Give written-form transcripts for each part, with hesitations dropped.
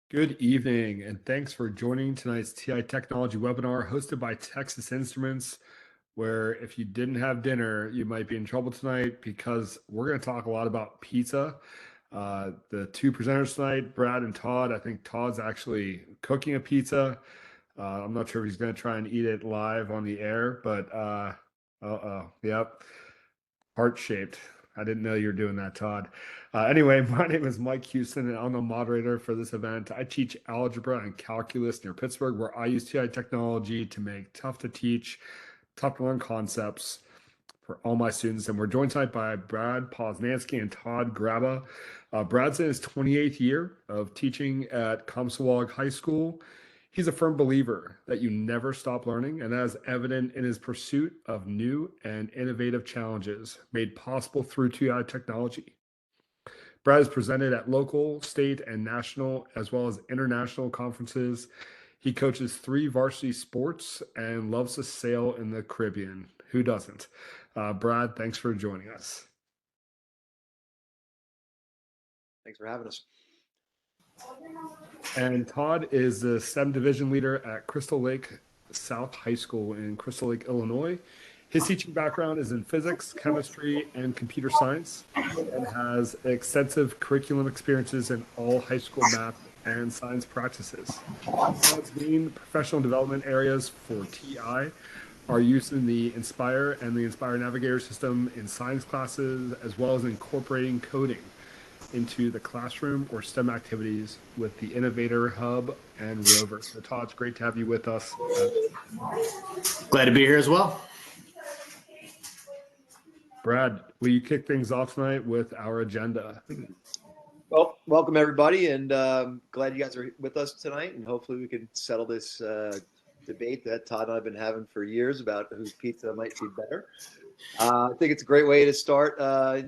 Good evening, and thanks for joining tonight's TI Technology webinar hosted by Texas Instruments, where if you didn't have dinner, you might be in trouble tonight because we're going to talk a lot about pizza. The two presenters tonight, Brad and Todd, I think Todd's actually cooking a pizza. I'm not sure if he's going to try and eat it live on the air, but yep, heart-shaped. I didn't know you were doing that, Todd. Anyway, my name is Mike Houston, and I'm the moderator for this event. I teach algebra and calculus near Pittsburgh, where I use TI technology to make tough-to-teach, tough-to-learn concepts for all my students. And we're joined tonight by Brad Poznansky and Todd Graba. Brad's in his 28th year of teaching at Comswog High School. He's a firm believer that you never stop learning, and that is evident in his pursuit of new and innovative challenges made possible through TI technology. Brad is presented at local, state, and national, as well as international conferences. He coaches 3 varsity sports and loves to sail in the Caribbean. Who doesn't? Brad, thanks for joining us. Thanks for having us. And Todd is the STEM division leader at Crystal Lake South High School in Crystal Lake, Illinois. His teaching background is in physics, chemistry, and computer science, and has extensive curriculum experiences in all high school math and science practices. Todd's main professional development areas for TI are using the Nspire and the Nspire Navigator system in science classes, as well as incorporating coding into the classroom or STEM activities with the Innovator Hub and Rover. So Todd, it's great to have you with us. Glad to be here as well. Brad, will you kick things off tonight with our agenda? Well, welcome everybody, and glad you guys are with us tonight, and hopefully we can settle this debate that Todd and I have been having for years about whose pizza might be better. I think it's a great way to start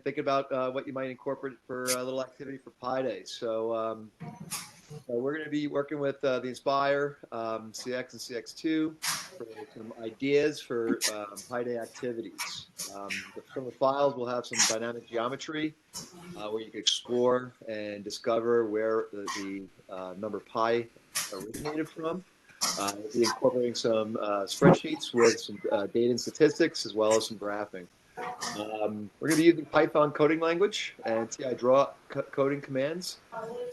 thinking about what you might incorporate for a little activity for Pi Day. So we're going to be working with the Nspire CX and CX2 for some ideas for Pi Day activities. Some of the files will have some dynamic geometry where you can explore and discover where the number pi originated from. We'll be incorporating some spreadsheets with some data and statistics, as well as some graphing. We're going to be using Python coding language and TI draw coding commands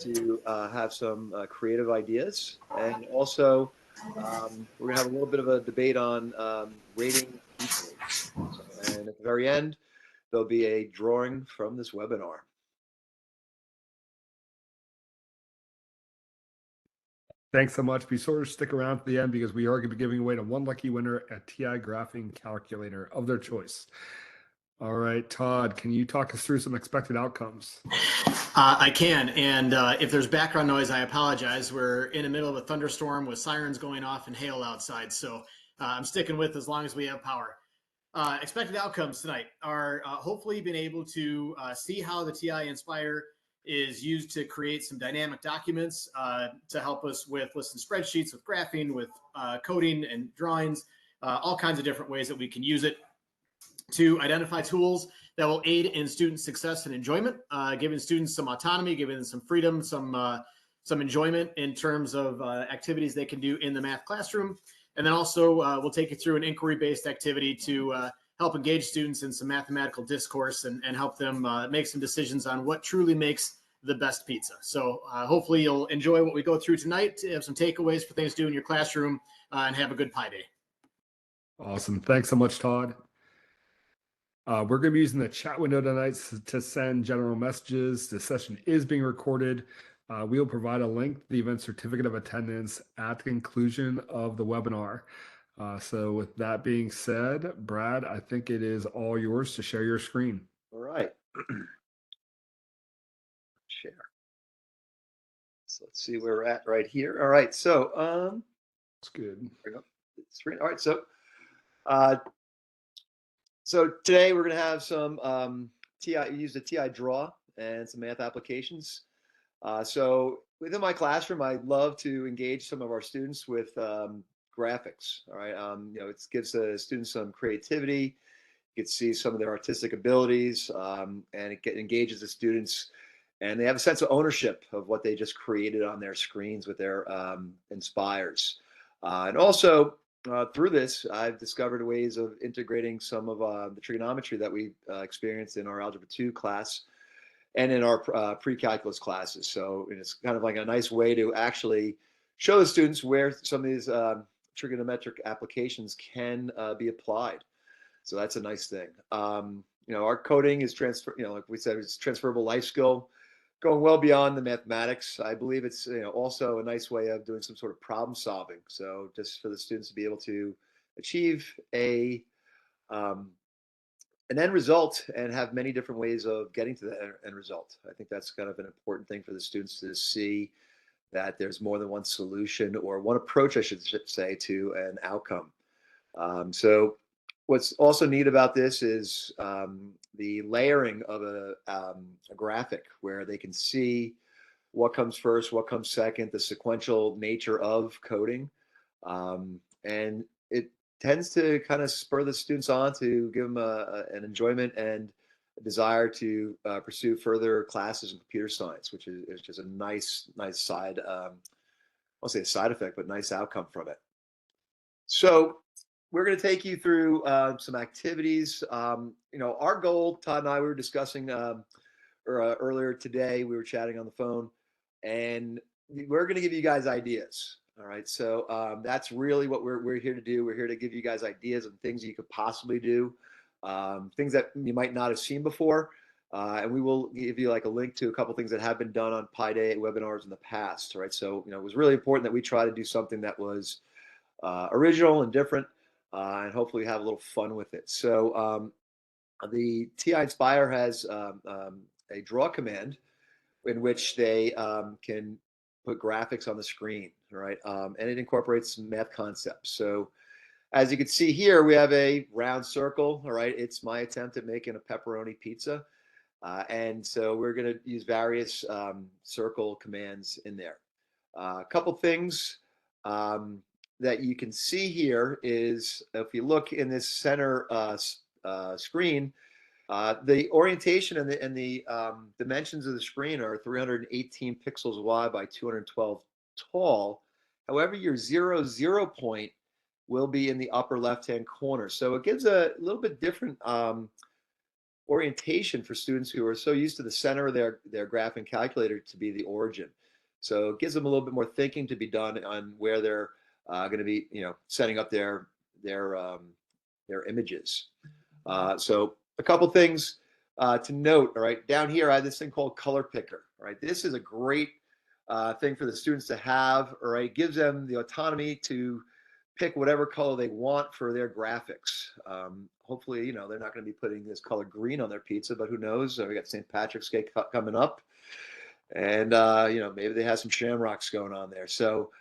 to have some creative ideas. And also, we're going to have a little bit of a debate on rating equals. And at the very end, there'll be a drawing from this webinar. Thanks so much. Be sure to stick around to the end because we are going to be giving away to one lucky winner a TI graphing calculator of their choice. All right, Todd, can you talk us through some expected outcomes? I can, and if there's background noise, I apologize. We're in the middle of a thunderstorm with sirens going off and hail outside, so I'm sticking with as long as we have power. Expected outcomes tonight are hopefully being able to see how the TI-Nspire is used to create some dynamic documents to help us with lists and spreadsheets, with graphing, with coding and drawings, all kinds of different ways that we can use it to identify tools that will aid in student success and enjoyment, giving students some autonomy, giving them some freedom, some enjoyment in terms of activities they can do in the math classroom. And then also we'll take you through an inquiry-based activity to help engage students in some mathematical discourse and help them make some decisions on what truly makes the best pizza. So hopefully you'll enjoy what we go through tonight, have some takeaways for things to do in your classroom, and have a good Pi Day. Awesome. Thanks so much, Todd. We're going to be using the chat window tonight to send general messages. The session is being recorded. We will provide a link to the event certificate of attendance at the conclusion of the webinar. So with that being said, Brad, I think it is all yours to share your screen. All right. Share. So let's see where we're at right here. All right. So that's good. There we go. Screen. All right. So today we're going to have some use the TI draw and some math applications. So within my classroom, I love to engage some of our students with graphics. All right, it gives the students some creativity. You can see some of their artistic abilities, and it engages the students and they have a sense of ownership of what they just created on their screens with their Nspires. And also through this, I've discovered ways of integrating some of the trigonometry that we experienced in our Algebra 2 class and in our pre-calculus classes. So it's kind of like a nice way to actually show the students where some of these trigonometric applications can be applied. So that's a nice thing. Our coding is like we said, it's transferable life skill, going well beyond the mathematics. I believe it's also a nice way of doing some sort of problem solving. So just for the students to be able to achieve an end result and have many different ways of getting to the end result. I think that's kind of an important thing for the students to see, that there's more than one solution, or one approach, I should say, to an outcome. So what's also neat about this is the layering of a graphic, where they can see what comes first, what comes second, the sequential nature of coding. And it tends to kind of spur the students on to give them an enjoyment and a desire to pursue further classes in computer science, which is just a nice side, I won't say a side effect, but nice outcome from it. So we're going to take you through some activities. Our goal, Todd and I, we were discussing earlier today, we were chatting on the phone, and we're going to give you guys ideas. All right. So that's really what we're here to do. We're here to give you guys ideas of things you could possibly do, things that you might not have seen before. And we will give you like a link to a couple things that have been done on Pi Day webinars in the past. All right. So, it was really important that we try to do something that was original and different, and hopefully have a little fun with it. So the TI-Nspire has a draw command in which they can put graphics on the screen, right? And it incorporates math concepts. So as you can see here, we have a round circle, all right? It's my attempt at making a pepperoni pizza. And so we're gonna use various circle commands in there. A couple things that you can see here is, if you look in this center screen, the orientation and the dimensions of the screen are 318 pixels wide by 212 tall. However, your 0 point will be in the upper left-hand corner. So it gives a little bit different orientation for students who are so used to the center of their graphing calculator to be the origin. So it gives them a little bit more thinking to be done on where they're going to be, setting up their images. So a couple things to note. All right, down here I have this thing called Color Picker. All right, this is a great thing for the students to have. All right, it gives them the autonomy to pick whatever color they want for their graphics. Hopefully, they're not going to be putting this color green on their pizza, but who knows? We got St. Patrick's Day coming up, and maybe they have some shamrocks going on there. So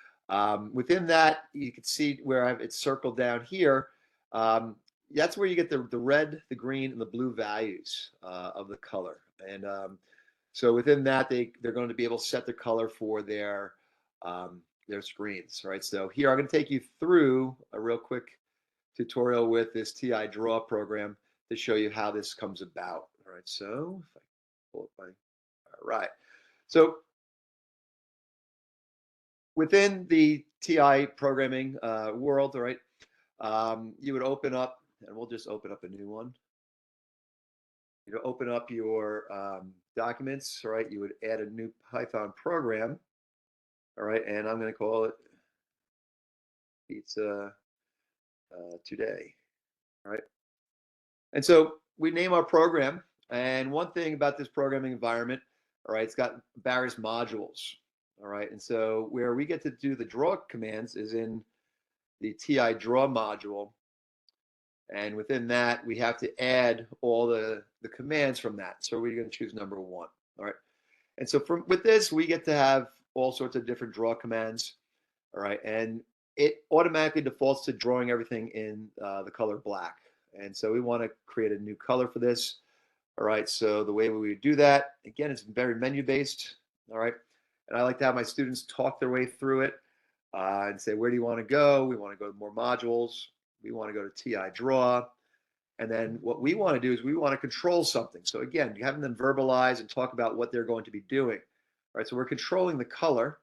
within that, you can see where it's circled down here. That's where you get the red, the green, and the blue values of the color. And so within that, they're going to be able to set their color for their screens. Right. So here I'm going to take you through a real quick tutorial with this TI Draw program to show you how this comes about. All right. So if I pull up all right. So within the TI programming world, all right, you would open up, and we'll just open up a new one. You open up your documents, all right? You would add a new Python program, all right? And I'm going to call it Pizza Today, all right? And so we name our program. And one thing about this programming environment, all right, it's got various modules, all right? And so where we get to do the draw commands is in the TI Draw module. And within that, we have to add all the commands from that. So we're going to choose number 1. All right. And so with this, we get to have all sorts of different draw commands. All right. And it automatically defaults to drawing everything in the color black. And so we want to create a new color for this. All right. So the way we would do that, again, it's very menu based. All right. And I like to have my students talk their way through it and say, where do you want to go? We want to go to more modules. We want to go to TI Draw. And then what we want to do is we want to control something. So again, having them verbalize and talk about what they're going to be doing. All right, so we're controlling the color,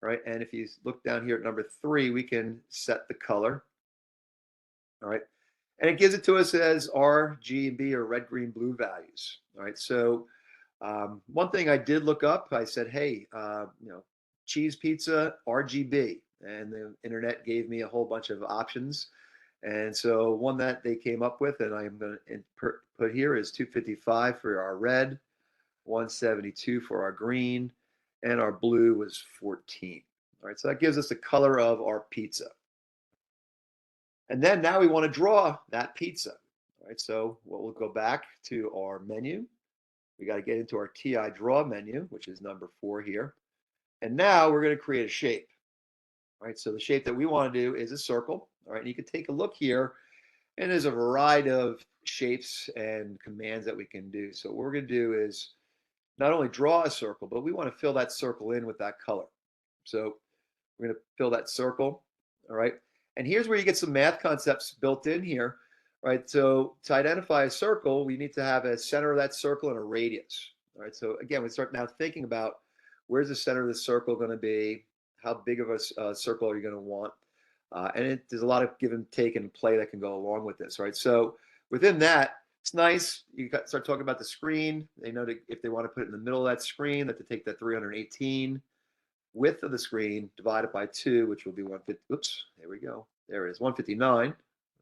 right? And if you look down here at number 3, we can set the color. All right, and it gives it to us as R, G, and B, or red, green, blue values. All right, so one thing I did look up, I said, hey, cheese pizza, RGB, and the internet gave me a whole bunch of options. And so one that they came up with, and I'm going to put here, is 255 for our red, 172 for our green, and our blue was 14. All right, so that gives us the color of our pizza. And then now we want to draw that pizza. All right, so we'll go back to our menu. We got to get into our TI draw menu, which is number 4 here. And now we're going to create a shape. All right, so the shape that we want to do is a circle. All right, and you can take a look here, and there's a variety of shapes and commands that we can do. So what we're going to do is not only draw a circle, but we want to fill that circle in with that color. So we're going to fill that circle. All right, and here's where you get some math concepts built in here. Right, so to identify a circle, we need to have a center of that circle and a radius. All right, so again, we start now thinking about where's the center of the circle going to be, how big of a circle are you going to want, and there's a lot of give and take and play that can go along with this, right? So within that, it's nice. You start talking about the screen. They know if they want to put it in the middle of that screen, that to take that 318 width of the screen, divide it by 2, which will be 150. Oops, there we go. There it is, 159.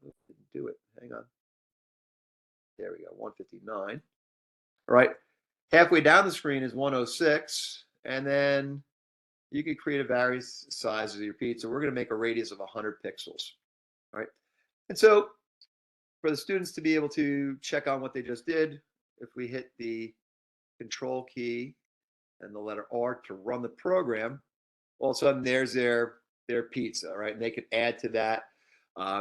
Didn't do it. Hang on. There we go, 159. All right. Halfway down the screen is 106. And then you can create a various sizes of your pizza. We're going to make a radius of 100 pixels. All right. And so for the students to be able to check on what they just did, if we hit the control key and the letter R to run the program, all of a sudden there's their pizza, right? And they can add to that.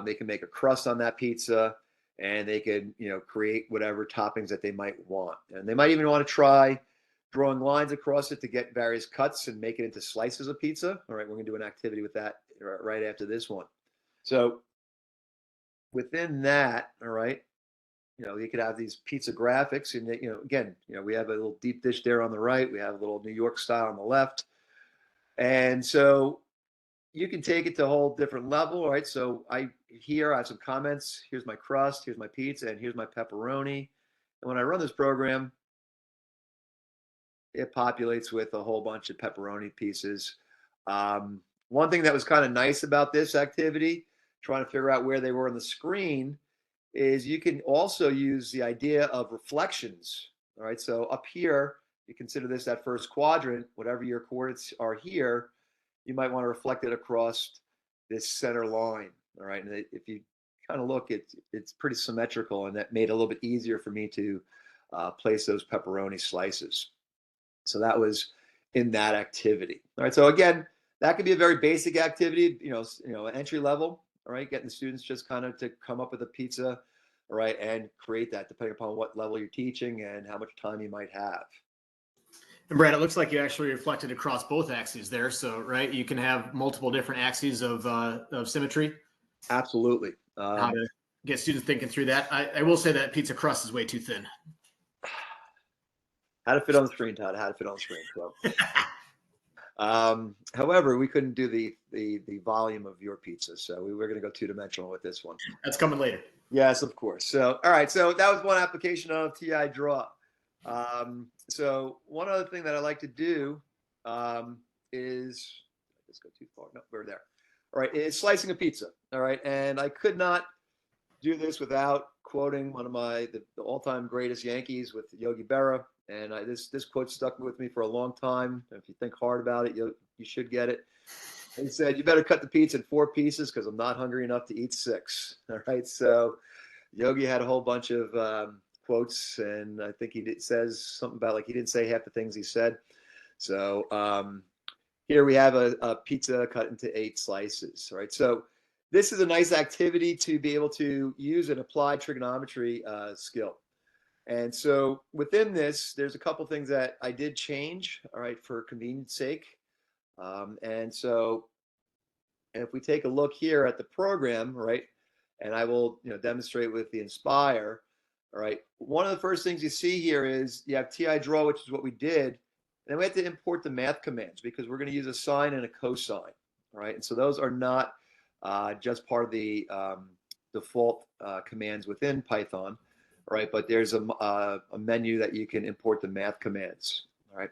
They can make a crust on that pizza, and they can, create whatever toppings that they might want. And they might even want to try drawing lines across it to get various cuts and make it into slices of pizza. All right, we're going to do an activity with that right after this one. So within that, all right, you could have these pizza graphics, and again, we have a little deep dish there on the right. We have a little New York style on the left, and so you can take it to a whole different level, right? So I have some comments. Here's my crust, here's my pizza, and here's my pepperoni. And when I run this program, it populates with a whole bunch of pepperoni pieces. One thing that was kind of nice about this activity, trying to figure out where they were on the screen, is you can also use the idea of reflections. All right, so up here, you consider this that first quadrant, whatever your coordinates are here, you might want to reflect it across this center line. All right, and if you kind of look, it's pretty symmetrical, and that made it a little bit easier for me to place those pepperoni slices. So that was in that activity. All right, so again, that could be a very basic activity, entry level. All right, getting the students just kind of to come up with a pizza, all right, and create that depending upon what level you're teaching and how much time you might have. And Brad, it looks like you actually reflected across both axes there. So, right, you can have multiple different axes of symmetry. Absolutely. How to get students thinking through that. I will say that pizza crust is way too thin. How to fit on the screen, Todd. How to fit on the screen. So, however, we couldn't do the volume of your pizza, so we were going to go 2-dimensional with this one. That's coming later. Yes, of course. So, all right. So that was one application of TI Draw. So one other thing that I like to do is, let's go too far. No, we're there. All right, is slicing a pizza. All right, and I could not do this without quoting one of the all-time greatest Yankees with Yogi Berra. And this quote stuck with me for a long time. If you think hard about it, you should get it. He said, "You better cut the pizza in 4 pieces because I'm not hungry enough to eat 6." All right, so Yogi had a whole bunch of quotes, and I think says something about like he didn't say half the things he said. So here we have a pizza cut into 8 slices. All right, so this is a nice activity to be able to use and apply trigonometry skill. And so within this, there's a couple things that I did change, all right, for convenience sake. And so if we take a look here at the program, right, and I will demonstrate with the Nspire. All right. One of the first things you see here is you have TI draw, which is what we did. And then we have to import the math commands because we're going to use a sine and a cosine. All right. And so those are not just part of the default commands within Python. All right. But there's a menu that you can import the math commands. All right.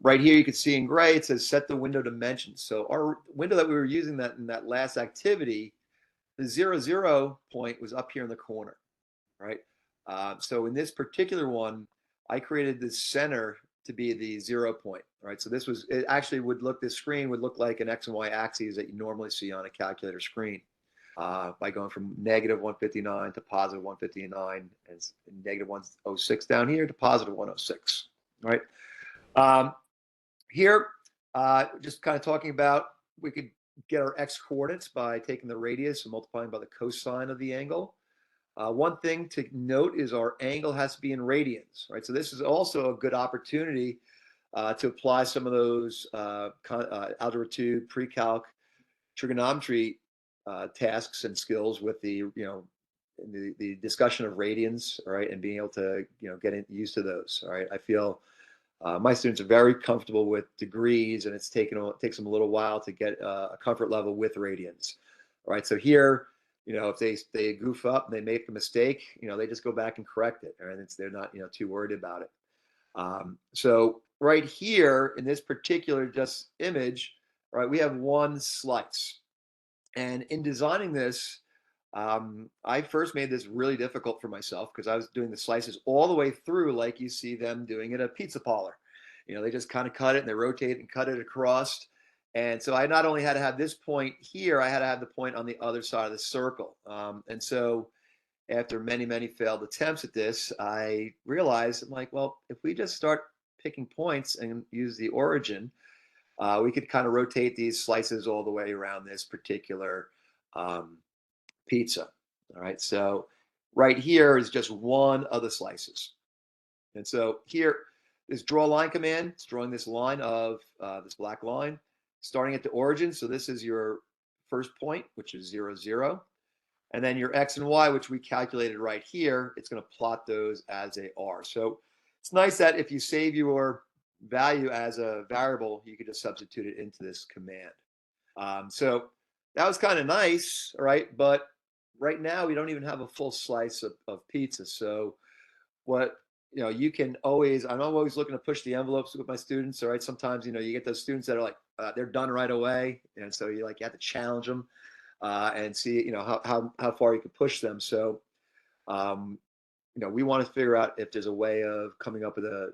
Right here, you can see in gray, it says set the window dimensions. So our window that we were using in that last activity, the 0, 0 point was up here in the corner. Right. So in this particular one, I created the center to be the 0 point. Right. So it actually this screen would look like an X and Y axes that you normally see on a calculator screen by going from negative 159 to positive 159 and negative 106 down here to positive 106. Right. Here, just kind of talking about, we could get our X coordinates by taking the radius and multiplying by the cosine of the angle. One thing to note is our angle has to be in radians, right? So this is also a good opportunity to apply some of those Algebra 2 pre-calc trigonometry tasks and skills with the discussion of radians, all right, and being able to get used to those. All right, I feel my students are very comfortable with degrees, and it takes them a little while to get a comfort level with radians. All right, so here, if they goof up and they make a mistake, they just go back and correct it, and they're not too worried about it. So right here in this particular just image, right, we have one slice, and in designing this, I first made this really difficult for myself because I was doing the slices all the way through like you see them doing at a pizza parlor. They just kind of cut it and they rotate and cut it across. And so I not only had to have this point here, I had to have the point on the other side of the circle. And so after many, many failed attempts at this, I realized, I'm like, well, if we just start picking points and use the origin, we could kind of rotate these slices all the way around this particular pizza. All right, so right here is just one of the slices. And so here, this draw line command, it's drawing this line of this black line, starting at the origin. So this is your first point, which is 0, 0. And then your X and Y, which we calculated right here, it's going to plot those as they are. So it's nice that if you save your value as a variable, you could just substitute it into this command. So that was kind of nice, all right? But right now, we don't even have a full slice of pizza. So what you can always, I'm always looking to push the envelopes with my students. All right. Sometimes, you get those students that are like, they're done right away. And so you have to challenge them and see, how far you can push them. So, we want to figure out if there's a way of coming up with a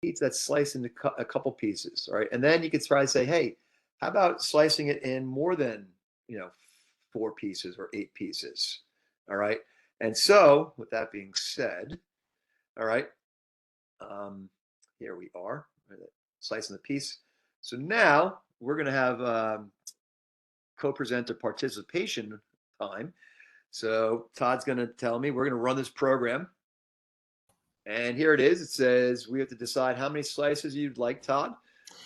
pizza that's sliced into a couple pieces. All right. And then you could try to say, hey, how about slicing it in more than, 4 pieces or 8 pieces. All right. And so with that being said, all right, here we are, slicing the piece. So now we're going to have co-presenter participation time. So Todd's going to tell me, we're going to run this program. And here it is. It says we have to decide how many slices you'd like, Todd.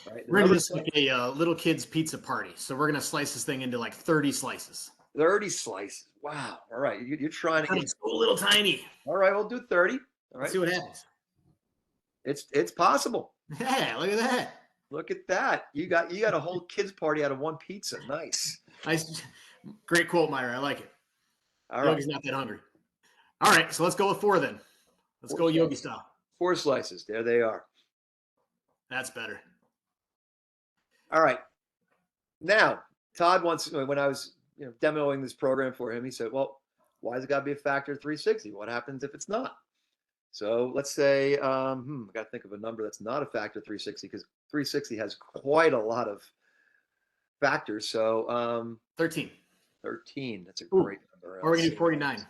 All right, we're going to do this like a little kid's pizza party. So we're going to slice this thing into like 30 slices. 30 slices. Wow. All right. You're trying to get a little tiny. All right. We'll do 30. All right. Let's see what happens. It's possible. Yeah, look at that. Look at that. You got a whole kids party out of one pizza. Nice. Nice. Great quote, Myra. I like it. All right. Yogi's not that hungry. All right. So let's go with 4 then. Let's go Yogi style. 4 slices. There they are. That's better. All right. Now, Todd wants, when I was demoing this program for him, he said, well, why has it got to be a factor of 360? What happens if it's not? So let's say, I got to think of a number that's not a factor of 360 because 360 has quite a lot of factors. So 13. 13. That's a great number. Or we're going to do 49.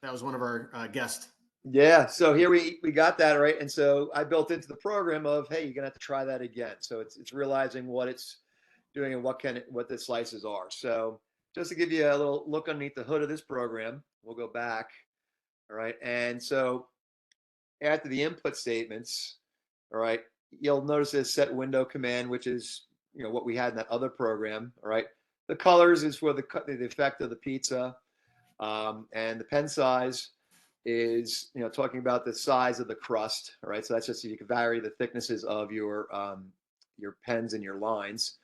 That was one of our guests. Yeah. So here we got that, right? And so I built into the program of, hey, you're going to have to try that again. So it's realizing what it's doing and what the slices are. So just to give you a little look underneath the hood of this program, we'll go back. All right. And so after the input statements, all right, you'll notice this set window command, which is, what we had in that other program. All right. The colors is for the effect of the pizza. And the pen size is, talking about the size of the crust, all right? So that's just so you can vary the thicknesses of your pens and your lines.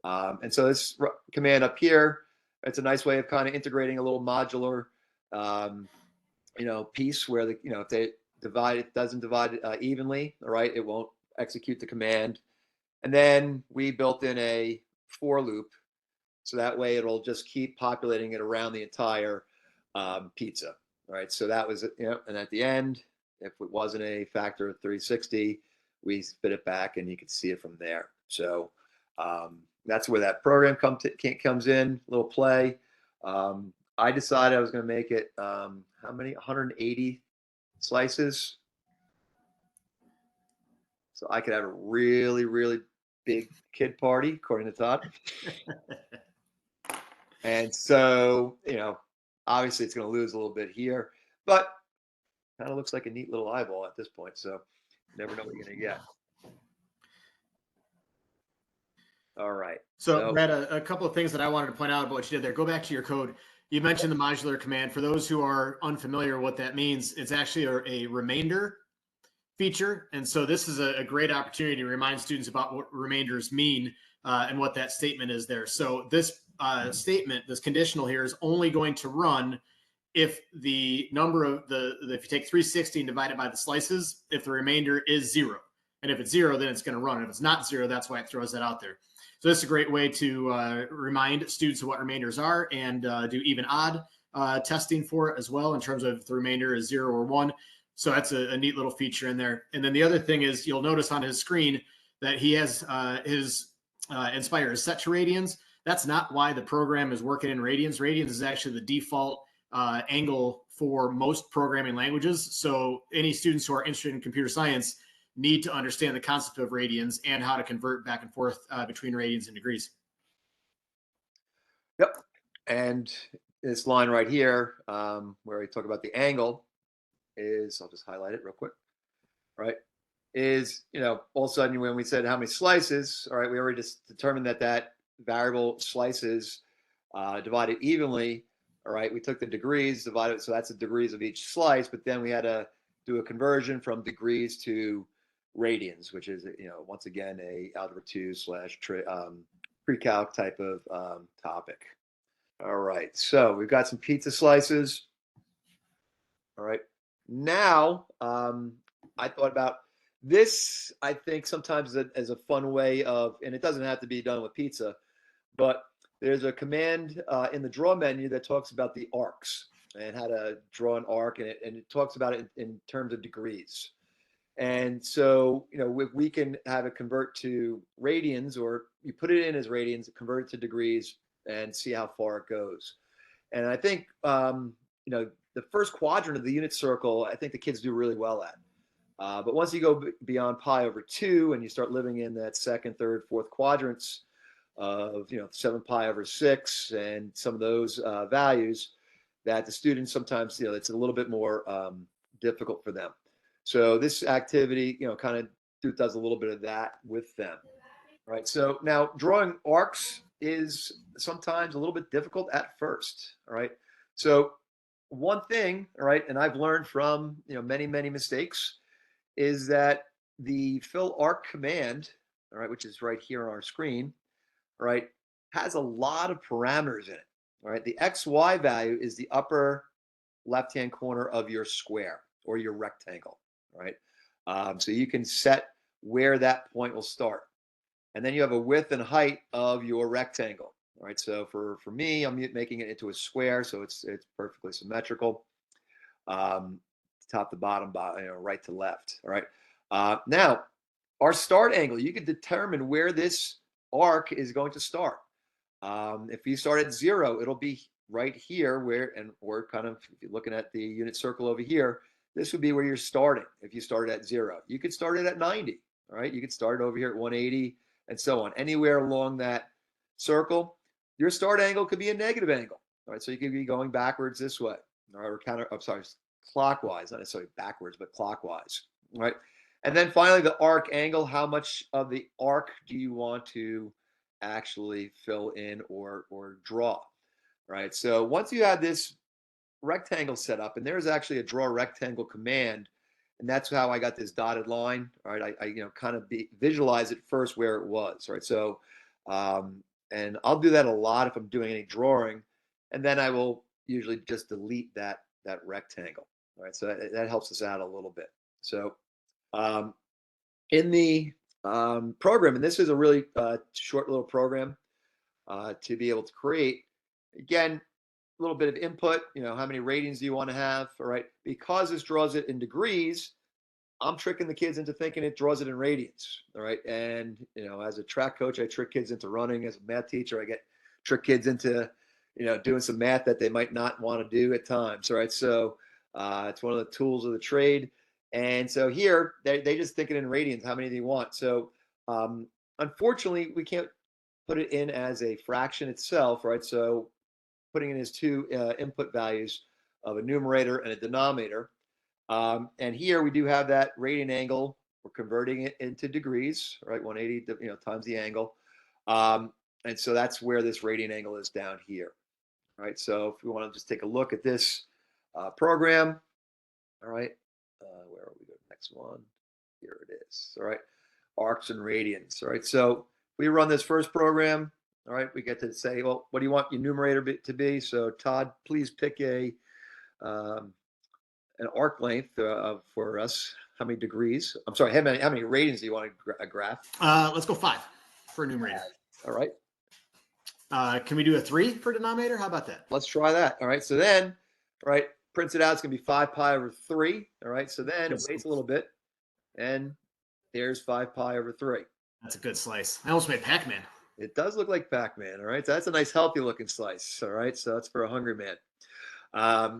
And so this command up here, it's a nice way of kind of integrating a little modular, piece where if they divide, it doesn't divide evenly, all right? It won't execute the command. And then we built in a for loop, so that way it'll just keep populating it around the entire pizza. All right, so that was, and at the end, if it wasn't a factor of 360, we spit it back and you can see it from there. So that's where that program comes in, little play. I decided I was going to make it, how many? 180 slices. So I could have a really, really big kid party, according to Todd. And so, obviously it's going to lose a little bit here, but kind of looks like a neat little eyeball at this point. So you never know what you're going to get. All right. So Brad, a couple of things that I wanted to point out about what you did there. Go back to your code. You mentioned the modular command. For those who are unfamiliar what that means, it's actually a remainder feature. And so this is a great opportunity to remind students about what remainders mean and what that statement is there. So this statement, this conditional here, is only going to run if the number of if you take 360 and divide it by the slices, if the remainder is 0. And if it's 0, then it's going to run. If it's not 0, that's why it throws that out there. So this is a great way to remind students of what remainders are and do even odd testing for it as well in terms of if the remainder is 0 or 1. So that's a neat little feature in there. And then the other thing is you'll notice on his screen that he has his Nspire is set to radians. That's not why the program is working in radians. Radians is actually the default angle for most programming languages. So any students who are interested in computer science need to understand the concept of radians and how to convert back and forth between radians and degrees. Yep. And this line right here, where we talk about the angle, is, I'll just highlight it real quick, right? Is, all of a sudden when we said how many slices, all right, we already just determined that variable slices divided evenly, all right? We took the degrees, divided, so that's the degrees of each slice, but then we had to do a conversion from degrees to radians, which is, once again, a algebra 2 / pre-calc type of topic. All right, so we've got some pizza slices. All right. Now, I thought about this, I think sometimes as a fun way of, and it doesn't have to be done with pizza, but there's a command in the draw menu that talks about the arcs and how to draw an arc, and it talks about it in terms of degrees. And so, we can have it convert to radians, or you put it in as radians, convert it to degrees, and see how far it goes. And I think, the first quadrant of the unit circle, I think the kids do really well at. But once you go beyond pi/2 and you start living in that second, third, fourth quadrants of 7 pi/6 and some of those values, that the students sometimes it's a little bit more difficult for them. So this activity kind of does a little bit of that with them. Right. So now drawing arcs is sometimes a little bit difficult at first. All right. So one thing, all right, and I've learned from many mistakes, is that the fill arc command, all right, which is right here on our screen, all right, has a lot of parameters in it. All right, the XY value is the upper left-hand corner of your square or your rectangle. All right, so you can set where that point will start, and then you have a width and height of your rectangle. All right, so for me, I'm making it into a square, so it's perfectly symmetrical, top to bottom, right to left. All right. Now, our start angle, you can determine where this arc is going to start. If you start at 0, it'll be right here or kind of, if you're looking at the unit circle over here, this would be where you're starting. If you started at 0, you could start it at 90. All right, you could start it over here at 180 and so on. Anywhere along that circle, your start angle could be a negative angle. All right, so you could be going backwards this way, or clockwise, not necessarily backwards, but clockwise. All right, and then finally the arc angle. How much of the arc do you want to actually fill in or draw? Right. So once you have this rectangle set up, and there's actually a draw rectangle command, and that's how I got this dotted line. All right, I kind of visualize it first where it was. Right, so and I'll do that a lot if I'm doing any drawing, and then I will usually just delete that rectangle. All right, so that helps us out a little bit. So in the program, and this is a really short little program to be able to create. Again, a little bit of input, how many radians do you want to have? All right, because this draws it in degrees, I'm tricking the kids into thinking it draws it in radians. All right, and as a track coach, I trick kids into running. As a math teacher, I trick kids into doing some math that they might not want to do at times. All right, so it's one of the tools of the trade. And so here they just think it in radians. How many do you want? So unfortunately, we can't put it in as a fraction itself, right? So putting in his two input values of a numerator and a denominator. And here we do have that radian angle. We're converting it into degrees, right? 180 times the angle. And so that's where this radian angle is down here, right? So if we want to just take a look at this program, all right, where are we going? Next one, here it is. All right, arcs and radians. All right, so we run this first program. All right, we get to say, well, what do you want your numerator to be? So Todd, please pick an arc length for us. How many degrees? I'm sorry, how many radians do you want to graph? Let's go 5 for a numerator. All right. Can we do a 3 for denominator? How about that? Let's try that. All right, so then, all right, prints it out. It's going to be 5 pi over 3. All right, so then it waits a little bit, and there's 5 pi over 3. That's a good slice. I almost made Pac-Man. It does look like Pac-Man. All right, so that's a nice, healthy-looking slice. All right, so that's for a hungry man.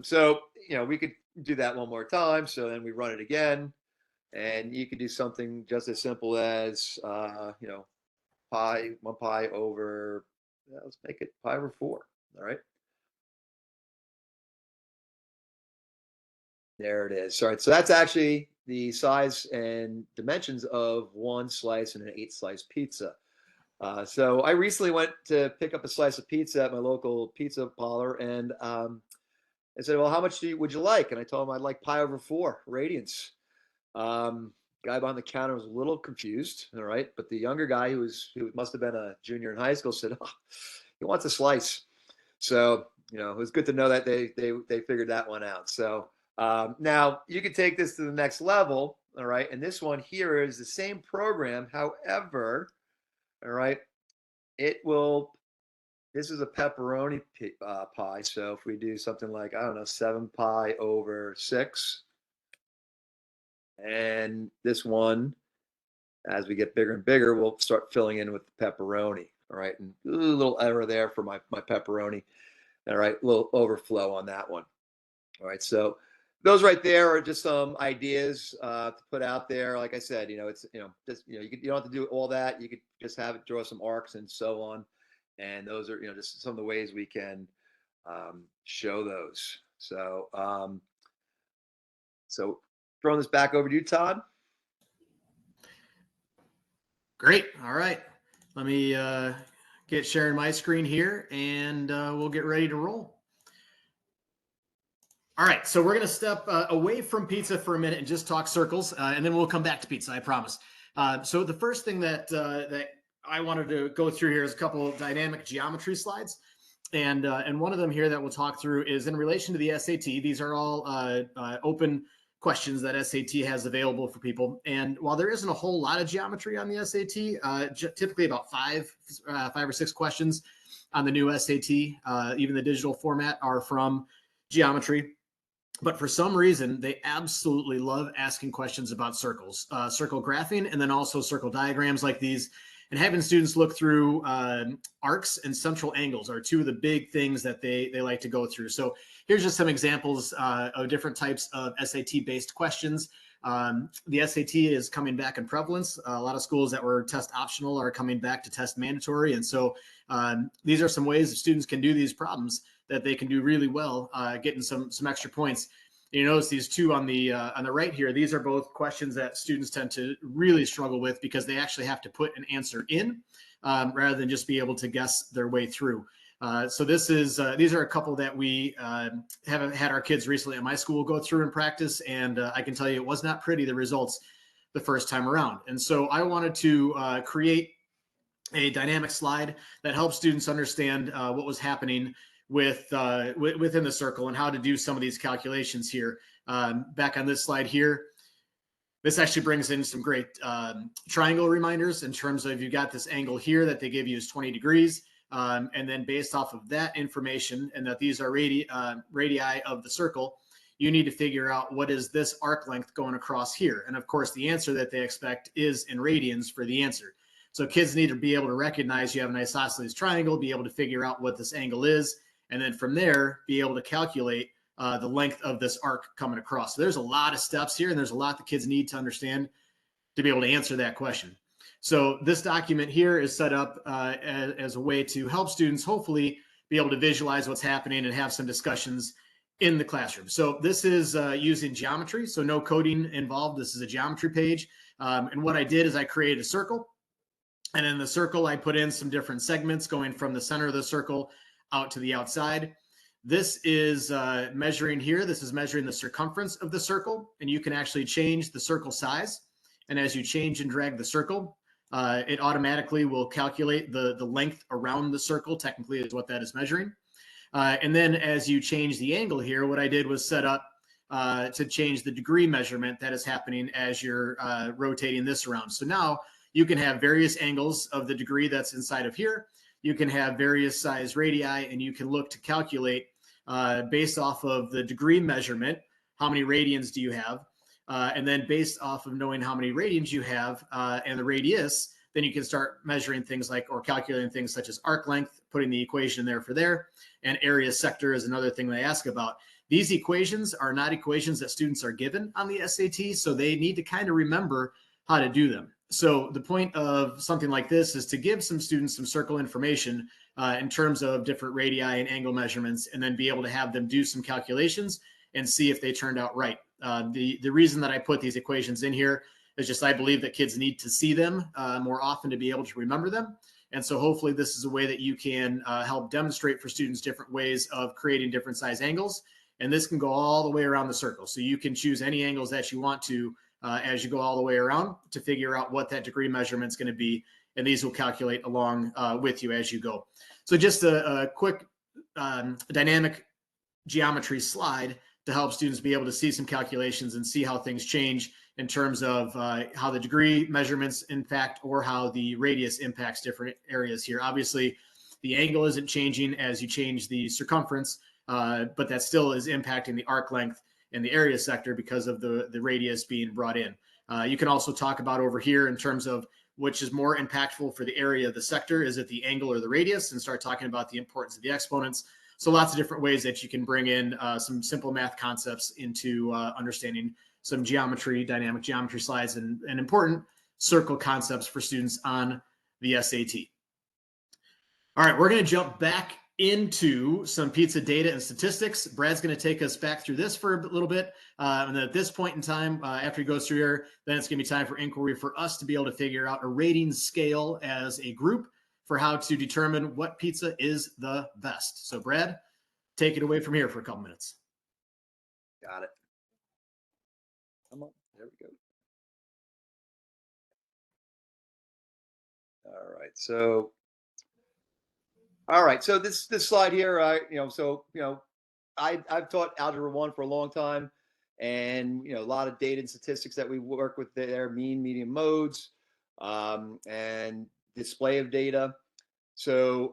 So we could do that one more time. So then we run it again, and you could do something just as simple as pi 1 pi over. Let's make it pi over 4. All right. There it is. All right. So that's actually the size and dimensions of 1 slice and an 8 slice pizza. So I recently went to pick up a slice of pizza at my local pizza parlor, and I said, well, how much would you like? And I told him I'd like pi over 4 radians. Guy behind the counter was a little confused. All right. But the younger guy who must have been a junior in high school said, oh, he wants a slice. So, it was good to know that they figured that one out. So now you can take this to the next level. All right. And this one here is the same program. However, all right, this is a pepperoni pie. So if we do something like, 7 pi over 6. And this one, as we get bigger and bigger, we'll start filling in with the pepperoni. All right, and a little error there for my pepperoni. All right, a little overflow on that one. All right, so those right there are just some ideas to put out there. Like I said, it's just you don't have to do all that. You could just have it draw some arcs and so on. And those are just some of the ways we can show those. So throwing this back over to you, Todd. Great. All right. Let me get sharing my screen here, and we'll get ready to roll. All right. So we're going to step away from pizza for a minute and just talk circles, and then we'll come back to pizza, I promise. So the first thing that I wanted to go through here is a couple of dynamic geometry slides. And one of them here that we'll talk through is in relation to the SAT. These are all open questions that SAT has available for people. And while there isn't a whole lot of geometry on the SAT, typically about five or six questions on the new SAT, even the digital format, are from geometry. But for some reason, they absolutely love asking questions about circles, circle graphing, and then also circle diagrams like these. And having students look through arcs and central angles are two of the big things that they like to go through. So here's just some examples of different types of SAT-based questions. The SAT is coming back in prevalence. A lot of schools that were test optional are coming back to test mandatory. And so these are some ways that students can do these problems that they can do really well, getting some extra points. You notice these two on the right here. These are both questions that students tend to really struggle with because they actually have to put an answer in rather than just be able to guess their way through. So this is these are a couple that we have had our kids recently at my school go through and practice, and I can tell you it was not pretty, the results the first time around. And so I wanted to create a dynamic slide that helps students understand what was happening within the circle and how to do some of these calculations here. Back on this slide here, this actually brings in some great triangle reminders in terms of you got this angle here that they give you is 20 degrees. And then based off of that information and that these are radii of the circle, you need to figure out what is this arc length going across here. And of course, the answer that they expect is in radians for the answer. So kids need to be able to recognize you have an isosceles triangle, be able to figure out what this angle is, and then from there, be able to calculate the length of this arc coming across. So there's a lot of steps here, and there's a lot the kids need to understand to be able to answer that question. So this document here is set up as a way to help students hopefully be able to visualize what's happening and have some discussions in the classroom. So this is using geometry, so no coding involved. This is a geometry page. And what I did is I created a circle. And in the circle, I put in some different segments going from the center of the circle out to the outside. This is measuring here. This is measuring the circumference of the circle, and you can actually change the circle size. And as you change and drag the circle, it automatically will calculate the length around the circle, technically is what that is measuring. And then as you change the angle here, what I did was set up to change the degree measurement that is happening as you're rotating this around. So now you can have various angles of the degree that's inside of here. You can have various size radii, and you can look to calculate based off of the degree measurement, how many radians do you have? And then based off of knowing how many radians you have and the radius, then you can start measuring things like, or calculating things such as arc length, putting the equation there for there, and area sector is another thing they ask about. These equations are not equations that students are given on the SAT, so they need to kind of remember how to do them. So the point of something like this is to give some students some circle information in terms of different radii and angle measurements, and then be able to have them do some calculations and see if they turned out right. The reason that I put these equations in here is just I believe that kids need to see them more often to be able to remember them. And so hopefully this is a way that you can help demonstrate for students different ways of creating different size angles. And this can go all the way around the circle. So you can choose any angles that you want to as you go all the way around to figure out what that degree measurement is going to be. And these will calculate along with you as you go. So just a quick dynamic geometry slide to help students be able to see some calculations and see how things change in terms of how the degree measurements impact or how the radius impacts different areas here. Obviously, the angle isn't changing as you change the circumference, but that still is impacting the arc length and the area sector because of the radius being brought in. You can also talk about over here in terms of which is more impactful for the area of the sector. Is it the angle or the radius? And start talking about the importance of the exponents. So lots of different ways that you can bring in some simple math concepts into understanding some geometry, dynamic geometry slides, and important circle concepts for students on the SAT. All right, we're going to jump back into some pizza data and statistics. Brad's going to take us back through this for a little bit. And then at this point in time, after he goes through here, then it's going to be time for inquiry for us to be able to figure out a rating scale as a group for how to determine what pizza is the best. So Brad, take it away from here for a couple minutes. Got it. Come on, there we go. All right. So this slide here, I've taught Algebra 1 for a long time, and a lot of data and statistics that we work with there, mean, median, modes, and display of data. So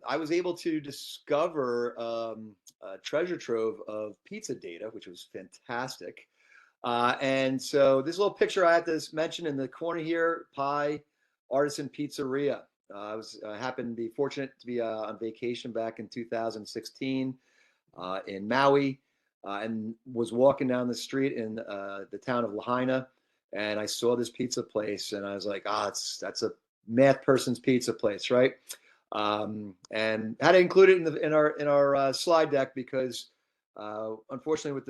I was able to discover a treasure trove of pizza data, which was fantastic. And so this little picture I had to mention in the corner here, Pie Artisan Pizzeria. I happened to be fortunate to be on vacation back in 2016 in Maui, and was walking down the street in the town of Lahaina, and I saw this pizza place, and I was like, that's a math person's pizza place, right? And had to include it in our slide deck because unfortunately with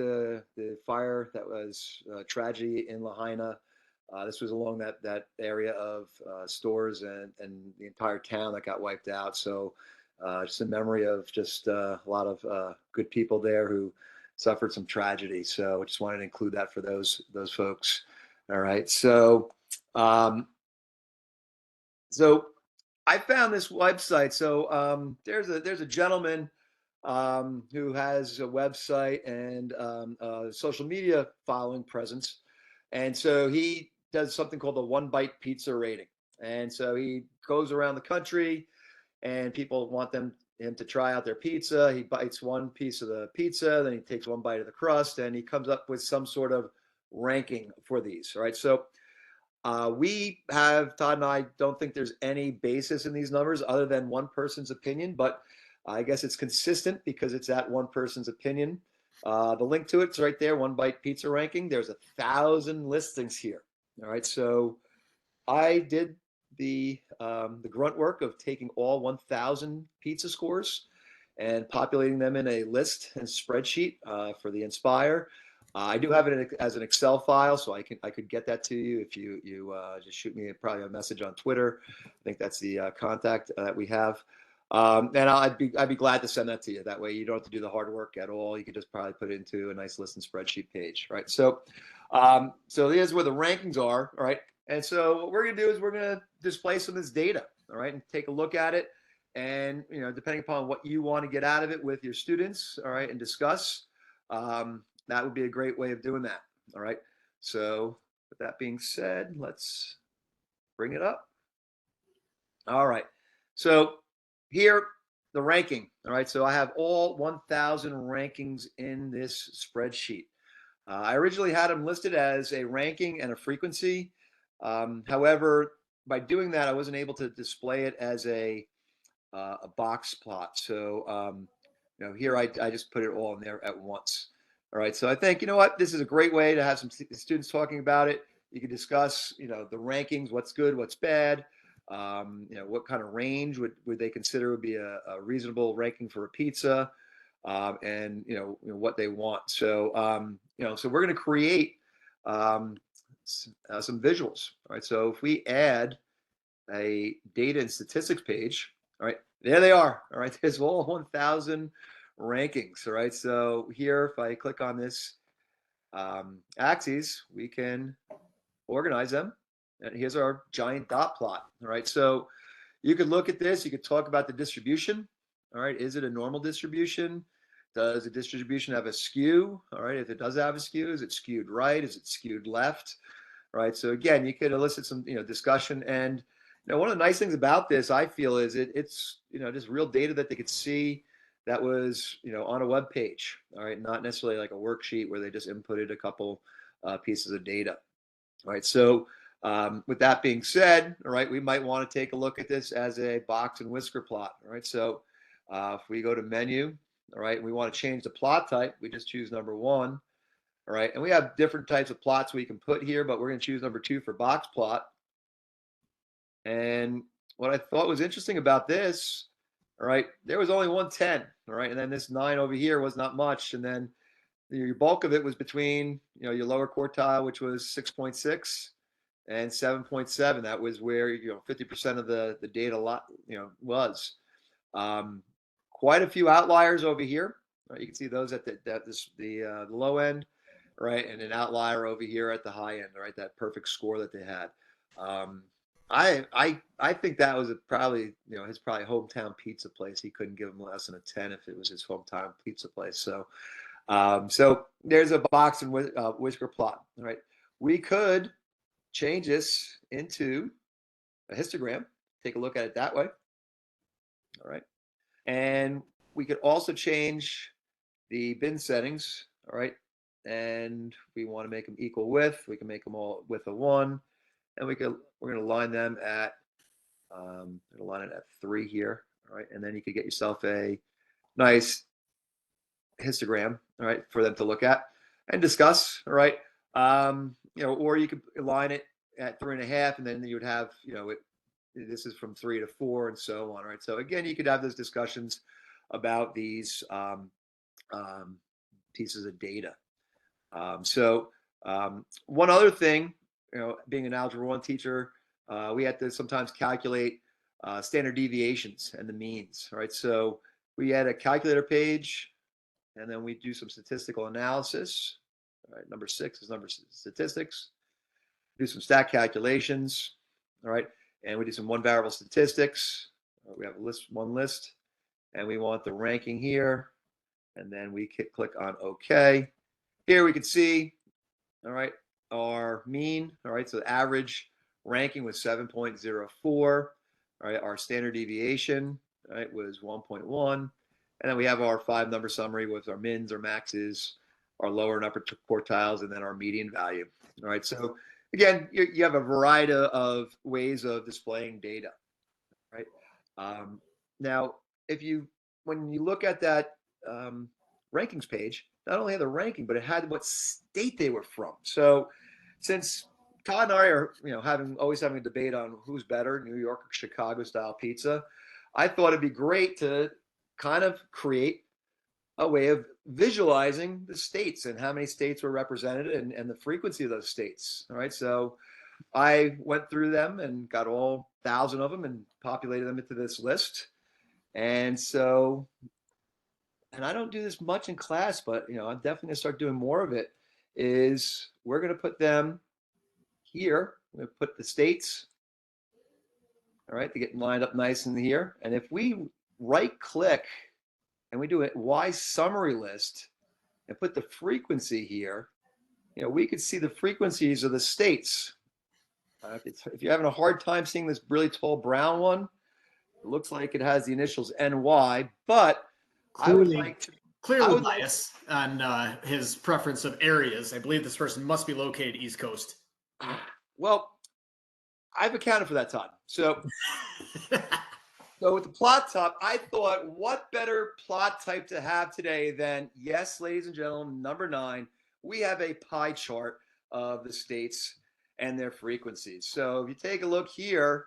the fire that was tragedy in Lahaina, this was along that area of stores and the entire town that got wiped out. So just in memory of just a lot of good people there who suffered some tragedy. So I just wanted to include that for those folks. All right. So so I found this website. So there's a gentleman who has a website and a social media following presence, and so he does something called the One Bite Pizza Rating. And so he goes around the country, and people want him to try out their pizza. He bites one piece of the pizza, then he takes one bite of the crust, and he comes up with some sort of ranking for these. All right, so Todd and I don't think there's any basis in these numbers other than one person's opinion, but I guess it's consistent because it's that one person's opinion. The link to it's right there, One Bite Pizza Ranking. There's 1,000 listings here. All right, so I did the grunt work of taking all 1,000 pizza scores and populating them in a list and spreadsheet for the Nspire. I do have it as an Excel file, so I could get that to you if you just shoot me probably a message on Twitter. I think that's the contact that we have. And I'd be glad to send that to you. That way you don't have to do the hard work at all. You could just probably put it into a nice list and spreadsheet page, right? So here's where the rankings are, all right? And so what we're going to do is we're going to display some of this data, all right, and take a look at it. And, depending upon what you want to get out of it with your students, all right, and discuss, that would be a great way of doing that, all right? So with that being said, let's bring it up. All right. So here, the ranking, all right? So I have all 1,000 rankings in this spreadsheet. I originally had them listed as a ranking and a frequency. However, by doing that, I wasn't able to display it as a box plot. So, here I just put it all in there at once. All right. So I think, this is a great way to have some students talking about it. You can discuss, the rankings, what's good, what's bad. What kind of range would they consider would be a reasonable ranking for a pizza, and what they want. So so we're going to create some visuals. All right. So if we add a data and statistics page, all right, there they are. All right, there's all 1,000 rankings. All right. So here, if I click on this axes, we can organize them. And here's our giant dot plot. All right. So you could look at this. You could talk about the distribution. All right. Is it a normal distribution? Does the distribution have a skew? All right. If it does have a skew, is it skewed right? Is it skewed left? All right. So again, you could elicit some discussion. And one of the nice things about this, I feel, is it's just real data that they could see that was on a web page. All right. Not necessarily like a worksheet where they just inputted a couple pieces of data. All right. So with that being said, all right, we might want to take a look at this as a box and whisker plot. All right. So if we go to menu, all right, we want to change the plot type, we just choose number 1. All right. And we have different types of plots we can put here, but we're going to choose number 2 for box plot. And what I thought was interesting about this, all right, there was only 110. All right. And then this 9 over here was not much. And then your bulk of it was between, your lower quartile, which was 6.6 and 7.7. That was where, 50% of the data was. Quite a few outliers over here. Right? You can see those at the low end, right, and an outlier over here at the high end. Right, that perfect score that they had. I think that was probably his hometown pizza place. He couldn't give him less than a 10 if it was his hometown pizza place. So so there's a box and whisker plot. All right, we could change this into a histogram. Take a look at it that way. All right. And we could also change the bin settings, all right? And we want to make them equal width. We can make them all width of 1, and we're going to line them at line it at 3 here, all right? And then you could get yourself a nice histogram, all right, for them to look at and discuss, all right? Or you could align it at 3.5, and then you would have, this is from 3 to 4 and so on, right? So again, you could have those discussions about these pieces of data. One other thing, being an Algebra 1 teacher, we had to sometimes calculate standard deviations and the means. All right, so we add a calculator page, and then we do some statistical analysis. All right, number 6 is number statistics. Do some stat calculations. All right, and we do some one variable statistics. We have a list, one list, and we want the ranking here, and then we click on OK. Here we can see, all right, our mean. All right, so the average ranking was 7.04. All right, our standard deviation, all right, was 1.1. And then we have our 5-number summary with our mins, our maxes, our lower and upper quartiles, and then our median value. All right, so again, you have a variety of ways of displaying data, right? Now, when you look at that rankings page, not only had the ranking, but it had what state they were from. So since Todd and I are, always having a debate on who's better, New York or Chicago style pizza, I thought it'd be great to kind of create a way of visualizing the states and how many states were represented and the frequency of those states. All right, so I went through them and got all 1,000 of them and populated them into this list. And so, and I don't do this much in class, but I'm definitely gonna start doing more of it. Is we're gonna put them here. We're gonna put the states. All right, to get lined up nice in here. And if we right click and we do a Y summary list and put the frequency here, we could see the frequencies of the states. If you're having a hard time seeing this really tall brown one, it looks like it has the initials NY, but clearly bias on his preference of areas. I believe this person must be located East Coast. Well, I've accounted for that, Todd. So with the plot top, I thought, what better plot type to have today than, yes, ladies and gentlemen, number 9, we have a pie chart of the states and their frequencies. So if you take a look here,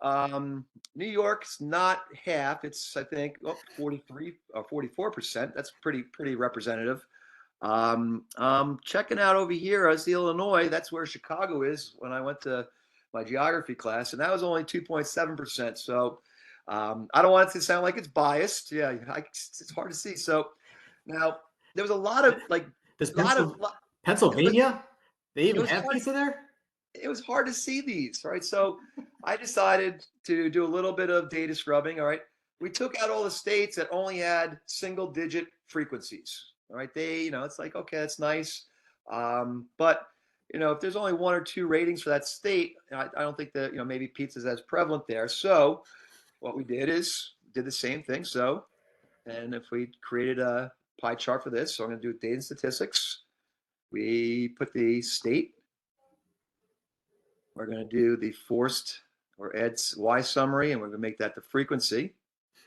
New York's not half. It's, I think, 43 or 44%. That's pretty representative. Checking out over here, I see Illinois. That's where Chicago is when I went to my geography class, and that was only 2.7%. So I don't want it to sound like it's biased. Yeah, it's hard to see. So now there was a lot of Pennsylvania. They even have pizza there. It was hard to see these, right? So I decided to do a little bit of data scrubbing. All right, we took out all the states that only had single-digit frequencies. All right, it's like, okay, that's nice, but if there's only 1 or 2 ratings for that state, I don't think that maybe pizza's as prevalent there. So what we did is did the same thing. So, and if we created a pie chart for this, so I'm going to do data and statistics. We put the state. We're going to do the forced or EDS Y summary, and we're going to make that the frequency.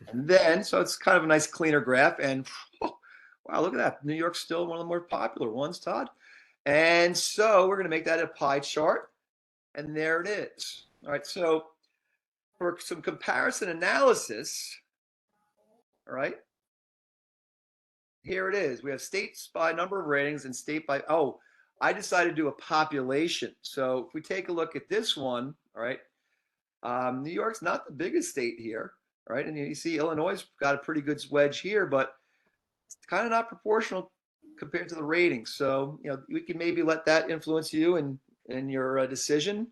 And then, so it's kind of a nice cleaner graph. And wow, look at that. New York's still one of the more popular ones, Todd. And so we're going to make that a pie chart. And there it is. All right, so for some comparison analysis, all right, here it is. We have states by number of ratings and state by, I decided to do a population. So if we take a look at this one, all right, New York's not the biggest state here, right? And you see Illinois got a pretty good wedge here, but it's kind of not proportional compared to the ratings. So, we can maybe let that influence you in your decision.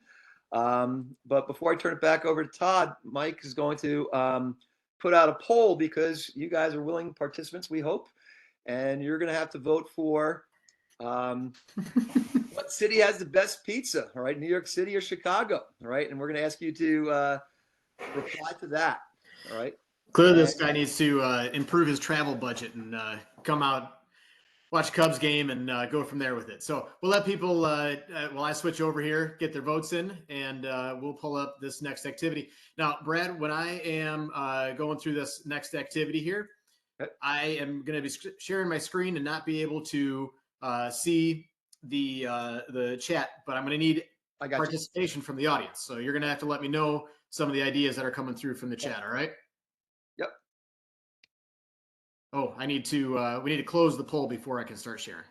But before I turn it back over to Todd, Mike is going to put out a poll because you guys are willing participants, we hope. And you're going to have to vote for what city has the best pizza, all right? New York City or Chicago, all right? And we're going to ask you to reply to that, all right? Clearly, this guy needs to improve his travel budget and come out, watch Cubs game, and go from there with it. So we'll let people, while I switch over here, get their votes in, and we'll pull up this next activity. Now, Brad, when I am going through this next activity here, I am going to be sharing my screen and not be able to see the chat, but I'm going to need participation from the audience. So you're going to have to let me know some of the ideas that are coming through from the chat. All right. Yep. Oh, we need to close the poll before I can start sharing.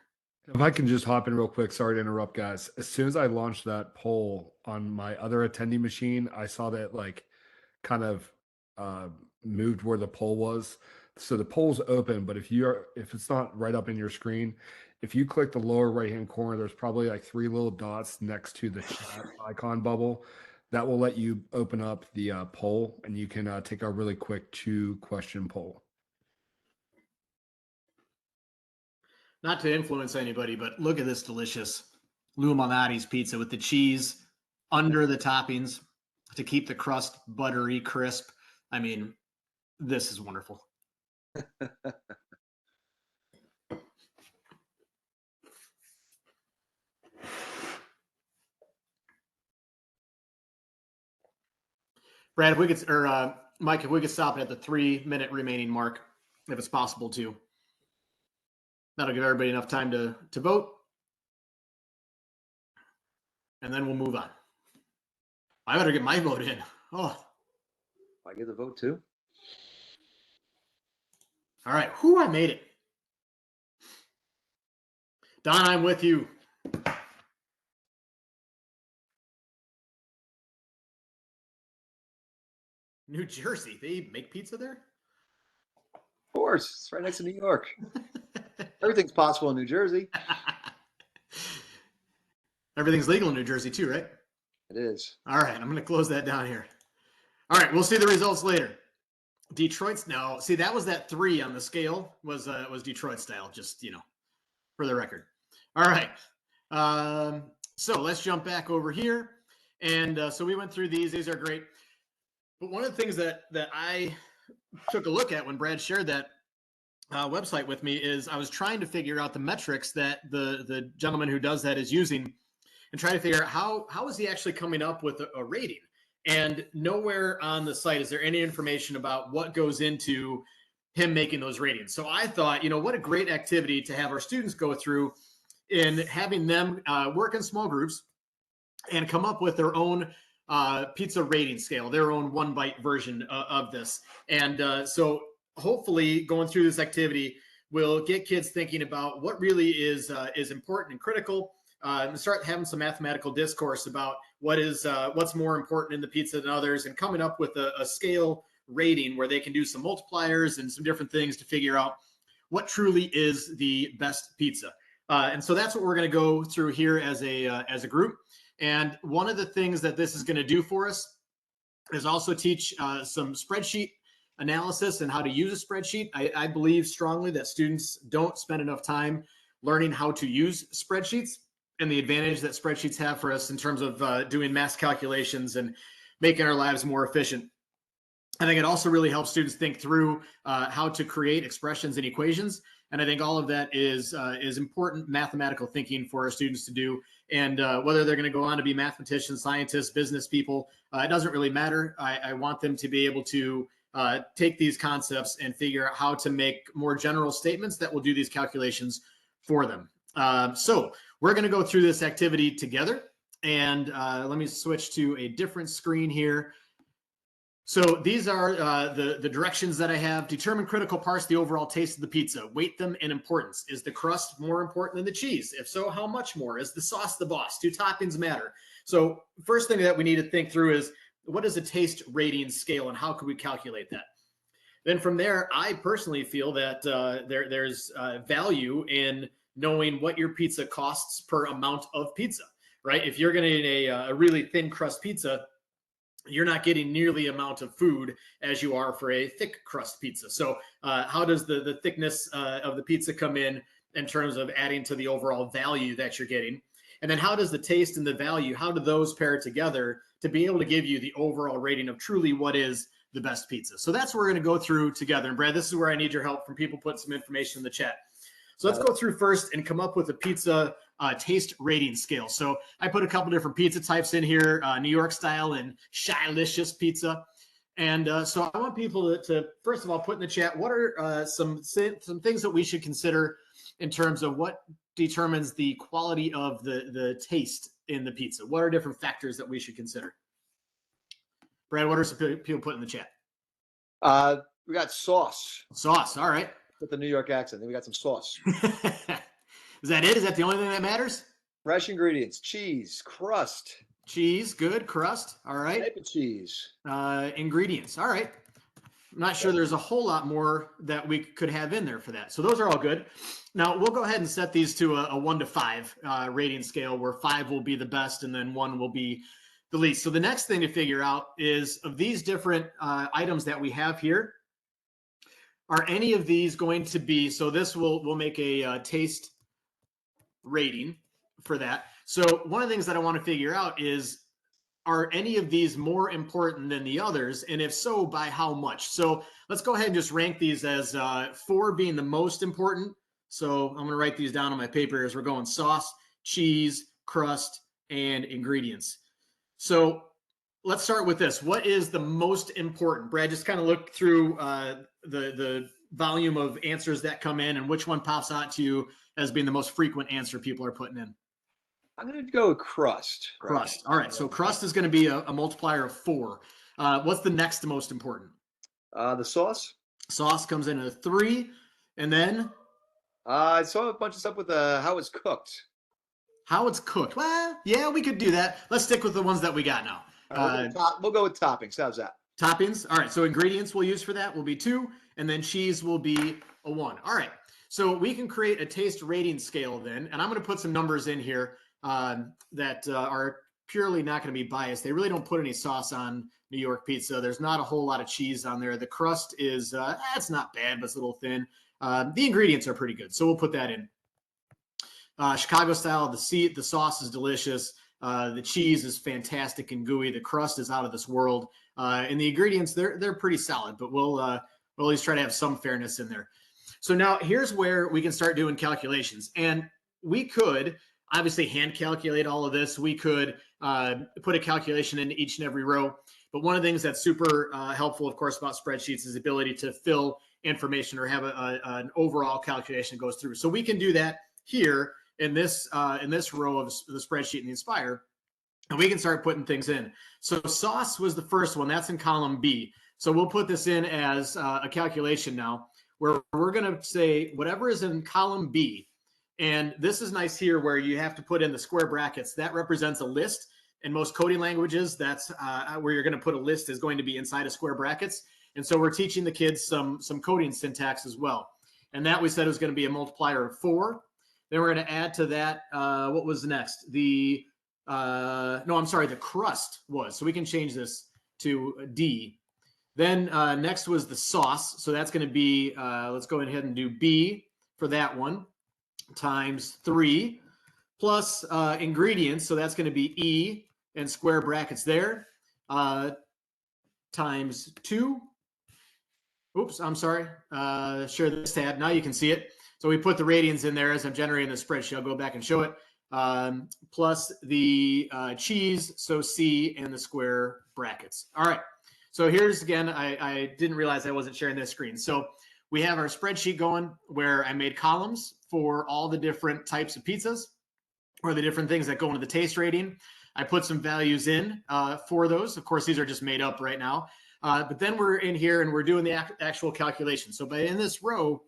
If I can just hop in real quick, sorry to interrupt, guys. As soon as I launched that poll on my other attendee machine, I saw that kind of moved where the poll was. So the poll's open, but if it's not right up in your screen, if you click the lower right hand corner, there's probably like 3 little dots next to the chat icon bubble. That will let you open up the poll, and you can take a really quick 2-question poll. Not to influence anybody, but look at this delicious Lou Malnati's pizza with the cheese under the toppings to keep the crust buttery, crisp. I mean, this is wonderful. Brad, if we could, or Mike, if we could stop it at the 3-minute remaining mark, if it's possible to. That'll give everybody enough time to vote. And then we'll move on. I better get my vote in. Oh. I get the vote too. All right. Whew, I made it. Don, I'm with you. New Jersey, they make pizza there? Of course, it's right next to New York. Everything's possible in New Jersey. Everything's legal in New Jersey too, right? It is. All right, I'm going to close that down here. All right, we'll see the results later. Detroit's now, see, that was that 3 on the scale was Detroit style, just, for the record. All right. So let's jump back over here. And so we went through these. These are great. But one of the things that I took a look at when Brad shared that website with me is I was trying to figure out the metrics that the gentleman who does that is using and try to figure out how is he actually coming up with a rating. And nowhere on the site is there any information about what goes into him making those ratings. So I thought, what a great activity to have our students go through in having them work in small groups and come up with their own pizza rating scale, their own 1-bite version of this. And so hopefully going through this activity will get kids thinking about what really is important and critical, and start having some mathematical discourse about what's more important in the pizza than others, and coming up with a scale rating where they can do some multipliers and some different things to figure out what truly is the best pizza. And so that's what we're going to go through here as a group. And one of the things that this is going to do for us is also teach some spreadsheet analysis and how to use a spreadsheet. I believe strongly that students don't spend enough time learning how to use spreadsheets and the advantage that spreadsheets have for us in terms of doing math calculations and making our lives more efficient. I think it also really helps students think through how to create expressions and equations. And I think all of that is important mathematical thinking for our students to do. And whether they're going to go on to be mathematicians, scientists, business people, it doesn't really matter. I want them to be able to take these concepts and figure out how to make more general statements that will do these calculations for them. So we're going to go through this activity together. And let me switch to a different screen here. So these are the directions that I have. Determine critical parts of the overall taste of the pizza. Weight them in importance. Is the crust more important than the cheese? If so, how much more? Is the sauce the boss? Do toppings matter? So first thing that we need to think through is, what is a taste rating scale and how can we calculate that? Then from there, I personally feel that there's value in knowing what your pizza costs per amount of pizza, right? If you're going to eat a really thin crust pizza, you're not getting nearly the amount of food as you are for a thick crust pizza. So how does the thickness of the pizza come in terms of adding to the overall value that you're getting? And then how does the taste and the value, how do those pair together to be able to give you the overall rating of truly what is the best pizza? So that's what we're going to go through together. And Brad, this is where I need your help from people putting some information in the chat. So let's go through first and come up with a pizza taste rating scale. So I put a couple different pizza types in here, New York style and Chilicious pizza. And so I want people to first of all put in the chat, what are some things that we should consider in terms of what determines the quality of the taste in the pizza? What are different factors that we should consider? Brad, what are some people put in the chat? We got sauce. Sauce, all right. With the New York accent. Then we got some sauce. Is that it? Is that the only thing that matters? Fresh ingredients, cheese, crust. Cheese, good. Crust, all right. Type of cheese. Ingredients, all right. I'm not sure there's a whole lot more that we could have in there for that. So those are all good. Now we'll go ahead and set these to a 1 to 5 rating scale, where 5 will be the best and then 1 will be the least. So the next thing to figure out is, of these different items that we have here, are any of these going to be, so this will make a taste rating for that. So one of the things that I want to figure out is, are any of these more important than the others? And if so, by how much? So let's go ahead and just rank these as 4 being the most important. So I'm going to write these down on my paper as we're going: sauce, cheese, crust, and ingredients. So let's start with this. What is the most important? Brad, just kind of look through the volume of answers that come in, and which one pops out to you as being the most frequent answer people are putting in. I'm going to go with crust. Crust. All right. So crust is going to be a multiplier of 4. What's the next most important? The sauce. Sauce comes in at a 3. And then I saw a bunch of stuff with how it's cooked. how it's cooked. Well, yeah, we could do that. Let's stick with the ones that we got now. We'll go with toppings. How's that? Toppings. All right. So ingredients we'll use for that will be 2. And then cheese will be a 1. All right. So we can create a taste rating scale then. And I'm going to put some numbers in here that are purely not going to be biased. They really don't put any sauce on New York pizza. There's not a whole lot of cheese on there. The crust is, it's not bad, but it's a little thin. The ingredients are pretty good, so we'll put that in. Chicago style, the sauce is delicious. The cheese is fantastic and gooey. The crust is out of this world. And the ingredients, they're pretty solid, but we'll at least try to have some fairness in there. So now here's where we can start doing calculations. And we could obviously hand calculate all of this. We could put a calculation in each and every row. But one of the things that's super helpful, of course, about spreadsheets is the ability to fill information or have an overall calculation that goes through. So we can do that here in this row of the spreadsheet in the Nspire, and we can start putting things in. So sauce was the first one. That's in column B. So we'll put this in as a calculation now, where we're going to say whatever is in column B. And this is nice here, where you have to put in the square brackets. That represents a list. In most coding languages, that's where you're going to put a list is going to be inside of square brackets. And so we're teaching the kids some coding syntax as well. And that we said was going to be a multiplier of 4. Then we're going to add to that, what was next? The crust was. So we can change this to D. Then next was the sauce. So that's going to be, let's go ahead and do B for that one, times 3, plus ingredients. So that's going to be E and square brackets there, times 2. Oops, I'm sorry. Share this tab. Now you can see it. So we put the radians in there as I'm generating the spreadsheet. I'll go back and show it. Plus the cheese, so C, and the square brackets. All right. So here's, again, I didn't realize I wasn't sharing this screen. So we have our spreadsheet going where I made columns for all the different types of pizzas, or the different things that go into the taste rating. I put some values in for those. Of course, these are just made up right now. But then we're in here and we're doing the actual calculation. So in this row,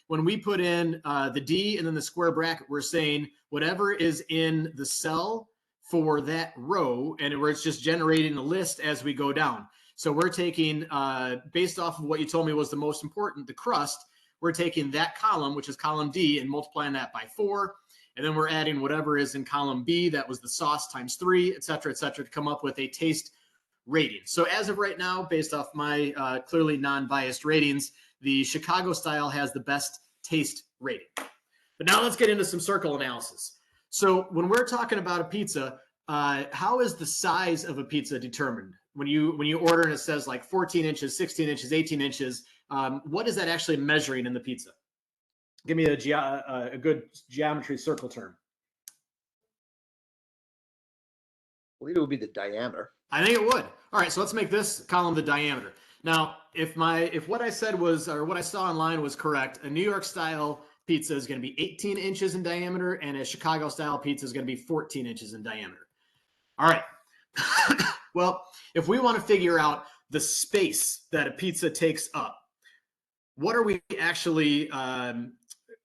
when we put in the D and then the square bracket, we're saying whatever is in the cell for that row, and where it's just generating a list as we go down. So we're taking, based off of what you told me was the most important, the crust, we're taking that column, which is column D, and multiplying that by 4. And then we're adding whatever is in column B, that was the sauce, times 3, et cetera, to come up with a taste rating. So as of right now, based off my clearly non-biased ratings, the Chicago style has the best taste rating. But now let's get into some circle analysis. So when we're talking about a pizza, how is the size of a pizza determined? When you order and it says like 14 inches, 16 inches, 18 inches, what is that actually measuring in the pizza? Give me a good geometry circle term. I believe it would be the diameter. I think it would. All right, so let's make this column the diameter. Now, if what I said was, or what I saw online was correct, a New York style pizza is going to be 18 inches in diameter, and a Chicago style pizza is going to be 14 inches in diameter. All right. Well, if we want to figure out the space that a pizza takes up, what are we actually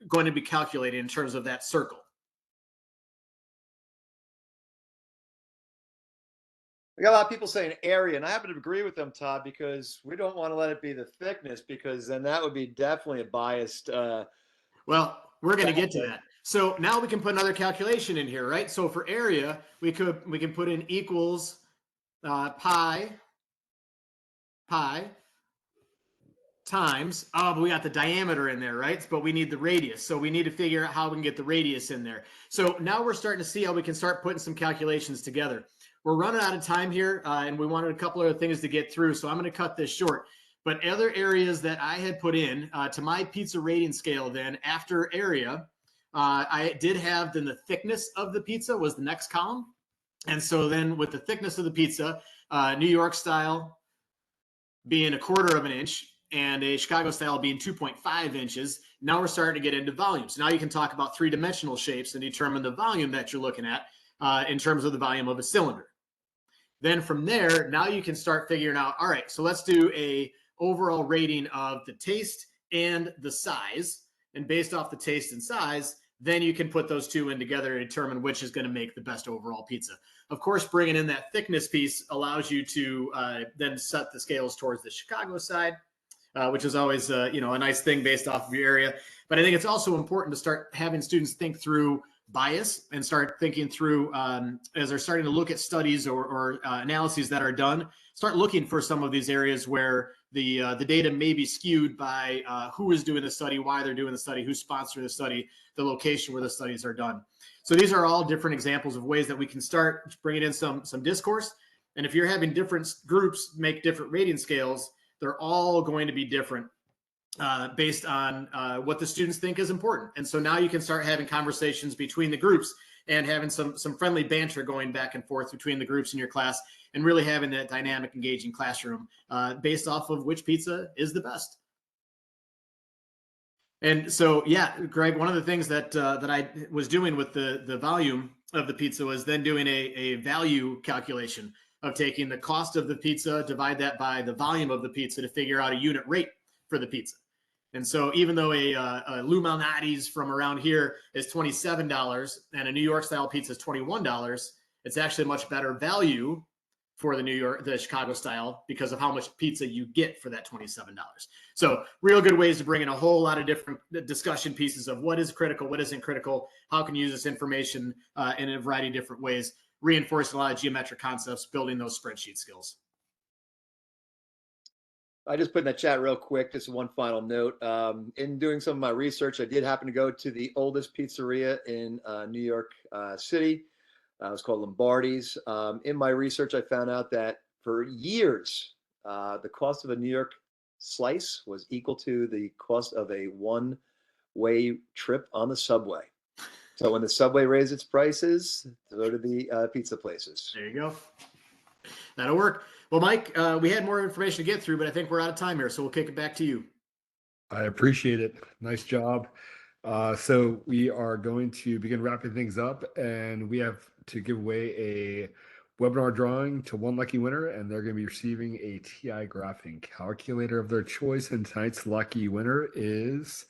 going to be calculating in terms of that circle? I got a lot of people saying area, and I happen to agree with them, Todd, because we don't want to let it be the thickness, because then that would be definitely a biased. Well, we're going to get to that. So now we can put another calculation in here, right? So for area, we can put in equals pi times, but we got the diameter in there, right? But we need the radius. So we need to figure out how we can get the radius in there. So now we're starting to see how we can start putting some calculations together. We're running out of time here, and we wanted a couple other things to get through. So I'm going to cut this short. But other areas that I had put in to my pizza rating scale then after area, I did have then the thickness of the pizza was the next column. And so then with the thickness of the pizza, New York style being 1/4 of an inch, and a Chicago style being 2.5 inches. Now we're starting to get into volumes. Now you can talk about 3-dimensional shapes and determine the volume that you're looking at in terms of the volume of a cylinder. Then from there, now you can start figuring out, all right, so let's do a overall rating of the taste and the size. And based off the taste and size, then you can put those two in together and determine which is going to make the best overall pizza. Of course, bringing in that thickness piece allows you to then set the scales towards the Chicago side. Which is always a nice thing based off of your area. But I think it's also important to start having students think through bias and start thinking through as they're starting to look at studies or analyses that are done. Start looking for some of these areas where the data may be skewed by who is doing the study, why they're doing the study, who's sponsoring the study, the location where the studies are done. So these are all different examples of ways that we can start bringing in some discourse. And if you're having different groups make different rating scales, they're all going to be different based on what the students think is important. And so now you can start having conversations between the groups and having some friendly banter going back and forth between the groups in your class, and really having that dynamic, engaging classroom based off of which pizza is the best. And so, yeah, Greg, one of the things that I was doing with the volume of the pizza was then doing a value calculation of taking the cost of the pizza, divide that by the volume of the pizza to figure out a unit rate for the pizza. And so even though a Lou Malnati's from around here is $27 and a New York style pizza is $21, it's actually a much better value for the Chicago style because of how much pizza you get for that $27. So real good ways to bring in a whole lot of different discussion pieces of what is critical, what isn't critical, how can you use this information in a variety of different ways, reinforcing a lot of geometric concepts, building those spreadsheet skills. I just put in the chat real quick, just one final note. In doing some of my research, I did happen to go to the oldest pizzeria in New York City. It was called Lombardi's. In my research, I found out that for years, the cost of a New York slice was equal to the cost of a one-way trip on the subway. So when the subway raised its prices, so did the pizza places. There you go. That'll work. Well, Mike, we had more information to get through, but I think we're out of time here, so we'll kick it back to you. I appreciate it. Nice job. So we are going to begin wrapping things up, and we have to give away a webinar drawing to one lucky winner, and they're going to be receiving a TI graphing calculator of their choice. And tonight's lucky winner is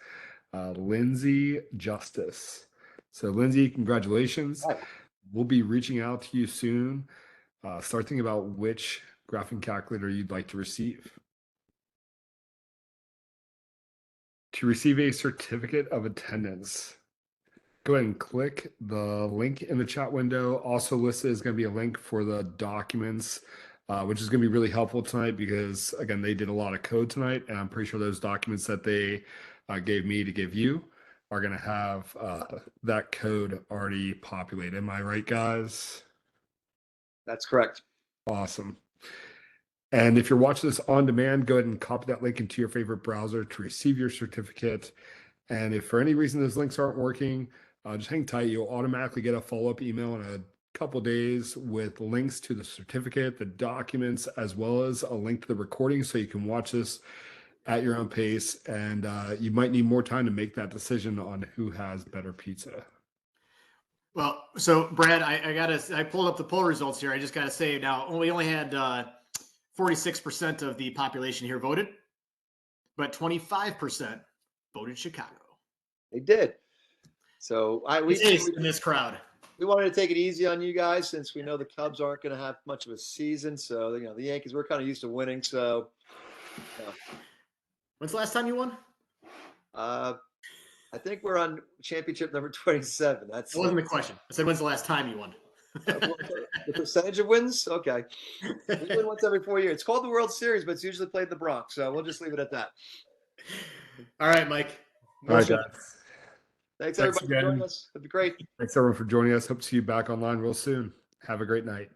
Lindsay Justice. So Lindsay, congratulations. Hi. We'll be reaching out to you soon. Start thinking about which graphing calculator you'd like to receive. To receive a certificate of attendance, go ahead and click the link in the chat window. Also listed is going to be a link for the documents, which is going to be really helpful tonight because, again, they did a lot of code tonight, and I'm pretty sure those documents that they gave me to give you are going to have that code already populated. Am I right, guys? That's correct. Awesome. And if you're watching this on demand, go ahead and copy that link into your favorite browser to receive your certificate. And if for any reason those links aren't working, just hang tight. You'll automatically get a follow-up email in a couple days with links to the certificate, the documents, as well as a link to the recording so you can watch this at your own pace. And you might need more time to make that decision on who has better pizza. Well, so Brad, I pulled up the poll results here. I just got to say now, we only had 46% of the population here voted, but 25% voted Chicago. They did. So we in this crowd. we wanted to take it easy on you guys since we know the Cubs aren't going to have much of a season. So, the Yankees, we're kind of used to winning. So, When's the last time you won? I think we're on championship number 27. That wasn't the question. I said, when's the last time you won? The percentage of wins? Okay. We win once every 4 years. It's called the World Series, but it's usually played in the Bronx. So we'll just leave it at that. All right, Mike. All right, guys. Thanks everybody for joining us. It'd be great. Thanks everyone for joining us. Hope to see you back online real soon. Have a great night.